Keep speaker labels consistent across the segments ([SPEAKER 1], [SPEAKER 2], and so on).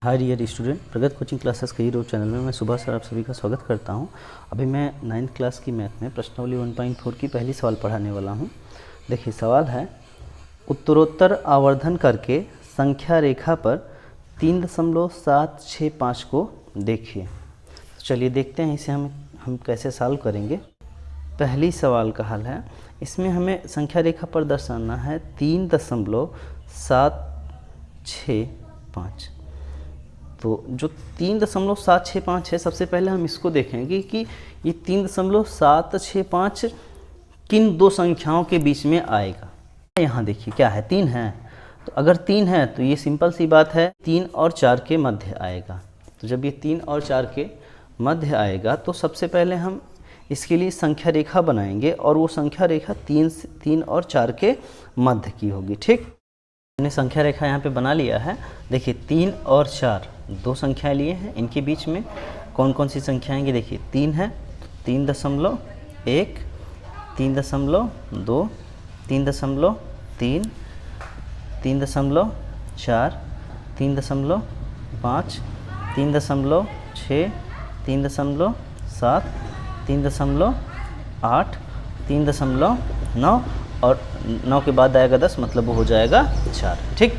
[SPEAKER 1] Hi dear student, प्रगत coaching classes के YouTube channel में मैं सुबह सर आप सभी का स्वागत करता हूं। अभी मैं 9th क्लास की मैथ में प्रश्नावली 1.4 की पहली सवाल पढ़ाने वाला हूं। देखिए सवाल है, उत्तरोत्तर आवर्धन करके संख्या रेखा पर 3.765 को देखिए। तो चलिए देखते हैं इसे हम कैसे सॉल्व करेंगे। पहली सवाल का हल है, इसमें हमें संख्या रेखा पर दर्शाना है 3.765। तो जो 3.765 है, सबसे पहले हम इसको देखेंगे कि ये 3.765 किन दो संख्याओं के बीच में आएगा। यहाँ देखिए क्या है, 3 है। तो अगर 3 है तो ये सिंपल सी बात है 3 और 4 के मध्य आएगा। तो जब ये 3 और 4 के मध्य आएगा तो सबसे पहले हम इसके लिए संख्या रेखा बनाएंगे और वो संख्या रेखा 3 और 4 के मध्य की होगी। ठीक, हमने संख्या रेखा यहाँ पे बना लिया है। देखिए 3 और 4 दो संख्याएं लिए हैं, इनके बीच में कौन कौन सी संख्याएं आएंगी। देखिए 3 है, 3.1, 3.2, 3.3, 3.4, 3.5, 3.6, 3.7, 3.8, 3.9 और 9 के बाद आएगा 10, मतलब वो हो जाएगा 4। ठीक,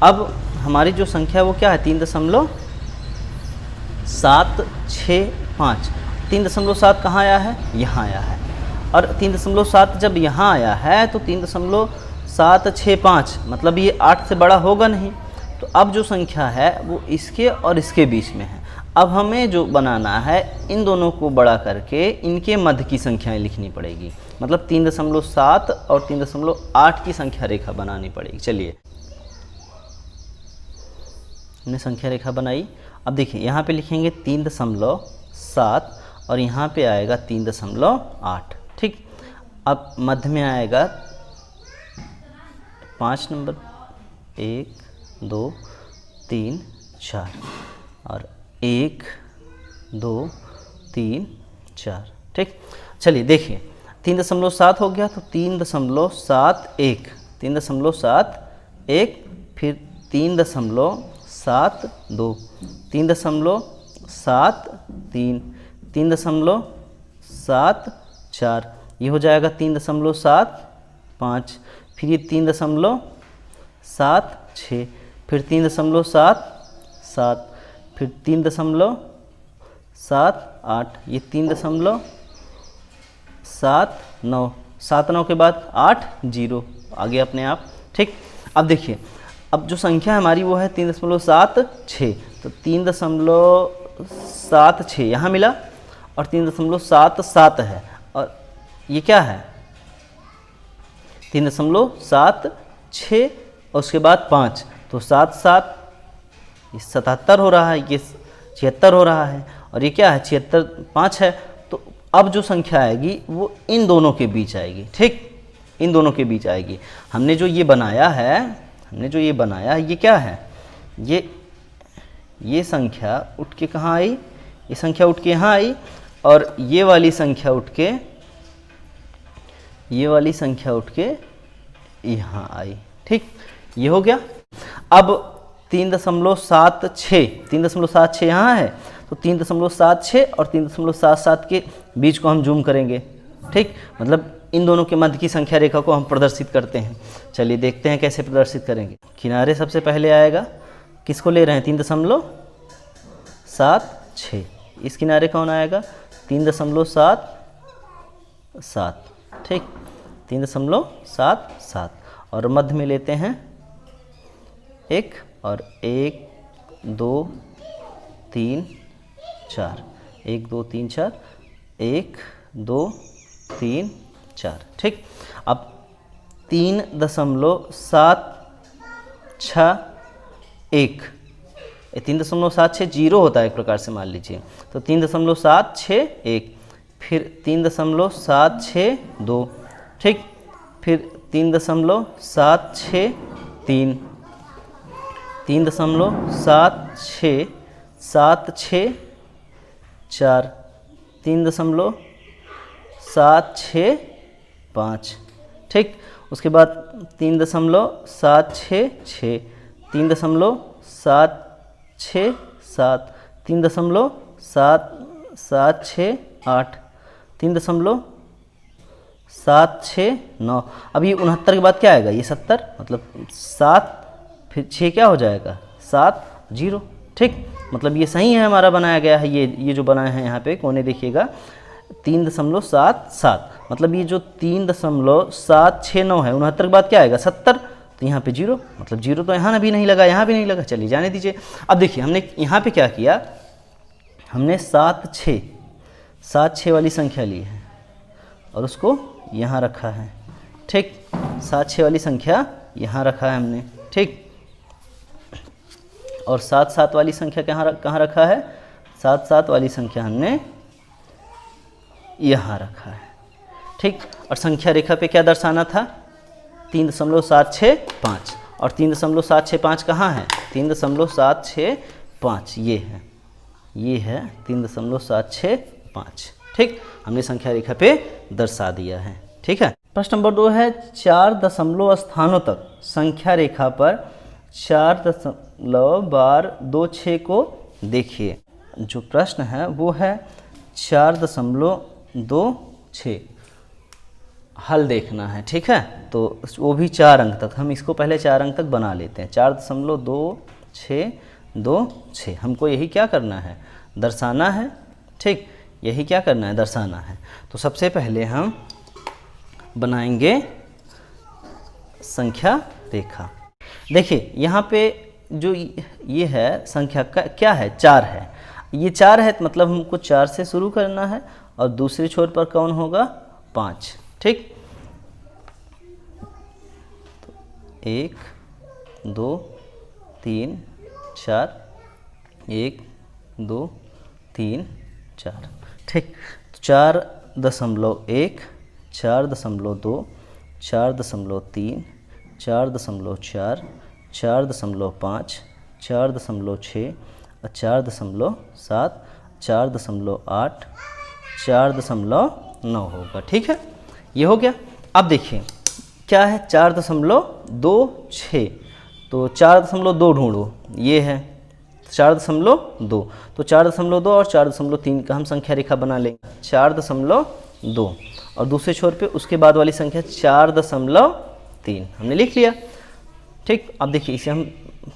[SPEAKER 1] अब हमारी जो संख्या वो क्या है, 3.765। 3.7 कहाँ आया है, यहाँ आया है। और 3.7 जब यहाँ आया है तो 3.765 मतलब ये 8 से बड़ा होगा नहीं। तो अब जो संख्या है वो इसके और इसके बीच में है। अब हमें जो बनाना है, इन दोनों को बड़ा करके इनके मध्य की संख्याएं लिखनी पड़ेगी। मतलब 3.7 और 3.8 की संख्या रेखा बनानी पड़ेगी। चलिए हमने संख्या रेखा बनाई। अब देखिए यहाँ पे लिखेंगे 3.7 और यहाँ पे आएगा 3.8। ठीक, अब मध्य में आएगा 5 नंबर, 1 2 3 4 और 1 2 3 4। ठीक, चलिए देखिए 3.7 हो गया तो 3.71, 3.71, फिर 3.72, 3.73, 3.74, ये हो जाएगा 3.75, फिर ये 3.76, फिर 3.77, फिर 3.78, ये 3.79, 7 के बाद 8 0 आ गया अपने आप। ठीक, अब देखिए अब जो संख्या हमारी वो है 3.76, तो 3.76 यहाँ मिला और 3.77 है, और ये क्या है 3.76 और उसके बाद 5, तो 7 7 ये 77 हो रहा है, ये 76 हो रहा है, और ये क्या है 76 5 है। तो अब जो संख्या आएगी वो इन दोनों के बीच आएगी। ठीक, इन दोनों के बीच आएगी। हमने जो ये बनाया है, ये क्या है, ये संख्या उठ के कहाँ आई, ये संख्या उठ के यहाँ आई, और ये वाली संख्या उठ के यहाँ आई। ठीक, ये हो गया। अब 3.76 यहाँ है, तो 3.76 और 3.77 के बीच को हम जूम करेंगे। ठीक, मतलब इन दोनों के मध्य की संख्या रेखा को हम प्रदर्शित करते हैं। चलिए देखते हैं कैसे प्रदर्शित करेंगे। किनारे सबसे पहले आएगा, किसको ले रहे हैं 3.76, इस किनारे कौन आएगा 3.77। ठीक, 3.77 और मध्य में लेते हैं 1 और 1 2 3 4, 1 2 3 4, 1 2 3 4। ठीक, अब 3.761, 3.760 जीरो होता है एक प्रकार से मान लीजिए, तो 3.761, फिर 3.762, ठीक, फिर 3.763, 3.764, 3.765। ठीक, उसके बाद 3.766, 3.7 6 7, 3.776 3.769। अब ये 69 के बाद क्या आएगा, ये 70, मतलब 7 फिर 6 क्या हो जाएगा 7 0। ठीक, मतलब ये सही है हमारा बनाया गया है। ये जो बनाए हैं यहाँ पे कोने देखिएगा 3.77, मतलब ये जो 3.769 है, 69 के बाद क्या आएगा 70, तो यहाँ पे 0, मतलब 0 तो यहाँ भी नहीं लगा, यहाँ भी नहीं लगा, चलिए जाने दीजिए। अब देखिए हमने यहाँ पे क्या किया, हमने 7 6 वाली संख्या ली है और उसको यहाँ रखा है। ठीक, 7 6 वाली संख्या यहाँ रखा है हमने। ठीक, और 7 7 वाली संख्या कहाँ रखा है, 7 7 वाली संख्या हमने यहाँ रखा है। ठीक, और संख्या रेखा पे क्या दर्शाना था, 3.765, और 3.765 कहाँ है, 3.765 ये है 3.765। ठीक, हमने संख्या रेखा पे दर्शा दिया है। ठीक है, प्रश्न नंबर 2 है 4 दशमलव स्थानों तक संख्या रेखा पर 4.26 को देखिए। जो प्रश्न है वो है 4.26 हल देखना है। ठीक है, तो वो भी 4 अंक तक, हम इसको पहले 4 अंक तक बना लेते हैं। 4.2626 हमको यही क्या करना है, दर्शाना है। ठीक, यही क्या करना है, दर्शाना है। तो सबसे पहले हम बनाएंगे संख्या रेखा। देखिए यहाँ पे जो ये है संख्या का क्या है, 4 है। ये 4 है, मतलब हमको 4 से शुरू करना है और दूसरे छोर पर कौन होगा, 5। ठीक, तो 1 2 3 4, 1 2 3 4। ठीक, 4.1 4.2 4.3 4.4 4.5 4.6 और 4.7 4.8 4.9 होगा। ठीक है, ये हो गया। अब देखिए क्या है 4.26, तो 4.2 ढूंढो, ये है 4.2, तो 4.2 और 4.3 का हम संख्या रेखा बना लेंगे। 4.2 और दूसरे छोर पे उसके बाद वाली संख्या 4.3 हमने लिख लिया। ठीक, अब देखिए इसे हम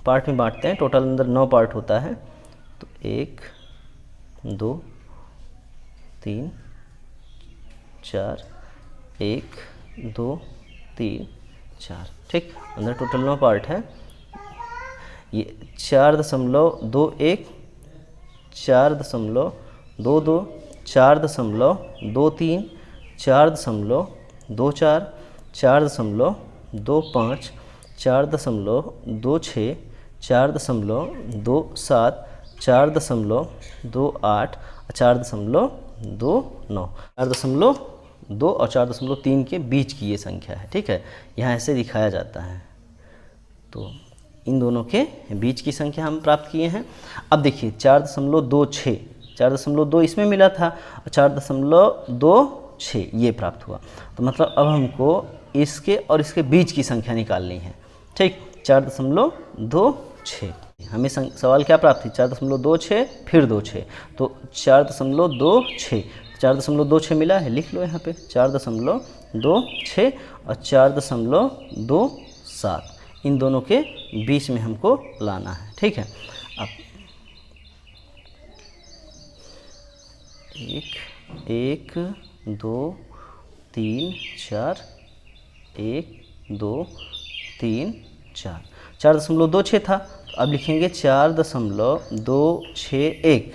[SPEAKER 1] पार्ट में बांटते हैं, टोटल अंदर 9 पार्ट होता है। तो 1 2 3 4 1 2 3 4। ठीक, अंदर टोटल 9 पार्ट है। ये 4.21 4.22 4.23 4.24 4.25 4.26 4.27 4.28 4.29 4.2 और 4.3 के बीच की ये संख्या है। ठीक है, यहाँ ऐसे दिखाया जाता है। तो इन दोनों के बीच की संख्या हम प्राप्त किए हैं। अब देखिए 4.26 4.2 इसमें मिला था और 4.26 ये प्राप्त हुआ। तो मतलब अब हमको इसके और इसके बीच की संख्या निकालनी है। ठीक, 4.26 हमें सवाल क्या प्राप्त थी, 4.26 फिर 26, तो 4.26 4.26 मिला है, लिख लो यहाँ पे 4.26 और 4.27 इन दोनों के बीच में हमको लाना है। ठीक है, अब 1 2 3 4 1 2 3 4 4.26 था, तो अब लिखेंगे 4.261,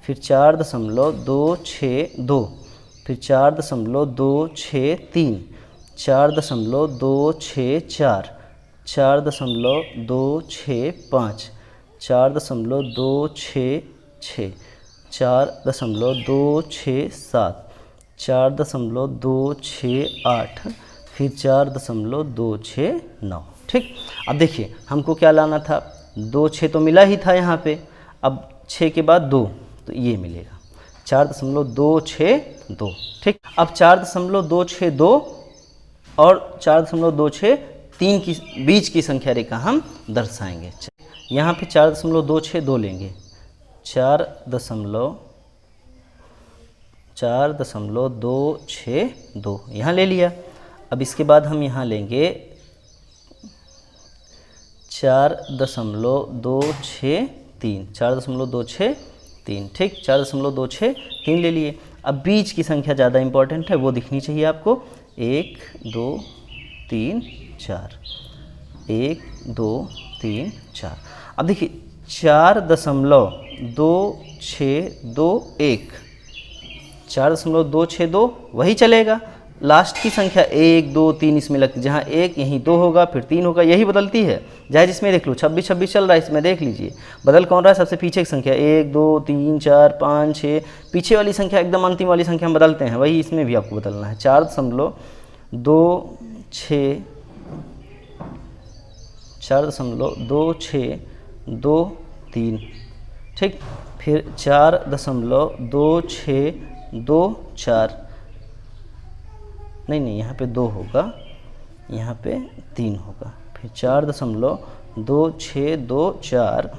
[SPEAKER 1] फिर 4.262, फिर 4.263 4.264 4.265 4.266 4.267 4.268 फिर 4.269। ठीक, अब देखिए हमको क्या लाना था, 26 तो मिला ही था यहाँ पे, अब 6 के बाद 2, तो ये मिलेगा 4.262। ठीक, अब 4.262 और 4.263 की बीच की संख्या रेखा हम दर्शाएंगे। यहाँ पे 4.262 लेंगे, 4.262 यहाँ ले लिया। अब इसके बाद हम यहाँ लेंगे 4.263, ठीक, 4.263 ले लिए। अब बीच की संख्या ज़्यादा इंपॉर्टेंट है, वो दिखनी चाहिए आपको। 1 2 3 4, 1 2 3 4। अब देखिए 4.2621, 4.262 वही चलेगा। लास्ट की संख्या 1 2 3 इसमें लगती है, जहाँ 1 यहीं 2 होगा, फिर 3 होगा, यही बदलती है। चाहे जिसमें देख लो 26 26 चल रहा है, इसमें देख लीजिए बदल कौन रहा है, सबसे पीछे की संख्या 1 2 3 4 5 6, पीछे वाली संख्या एकदम अंतिम वाली संख्या हम बदलते हैं, वही इसमें भी आपको बदलना है। 4.2623, ठीक, फिर 4.2624, नहीं यहाँ पे 2 होगा, यहाँ पे 3 होगा, फिर 4.2624,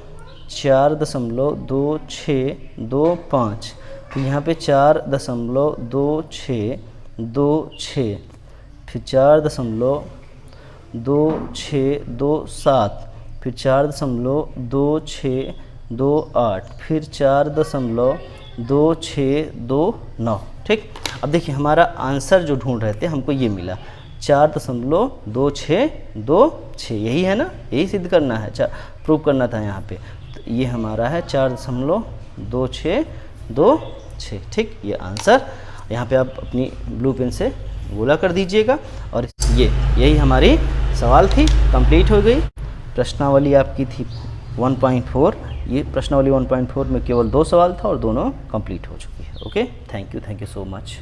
[SPEAKER 1] 4.2625, फिर यहाँ पे 4.2626, फिर 4.2627, फिर 4.2628, फिर 4.2629, ठीक। अब देखिए हमारा आंसर जो ढूंढ रहे थे हमको ये मिला 4.2626, यही है ना, यही सिद्ध करना है, प्रूव करना था यहाँ पे। तो ये हमारा है 4.2626, ठीक, ये आंसर यहाँ पे आप अपनी ब्लू पेन से गोला कर दीजिएगा। और यही हमारी सवाल थी, कंप्लीट हो गई। प्रश्नावली आपकी थी 1.4, ये प्रश्नावली 1.4 में केवल 2 सवाल था और दोनों कंप्लीट हो चुकी है। Okay, thank you so much.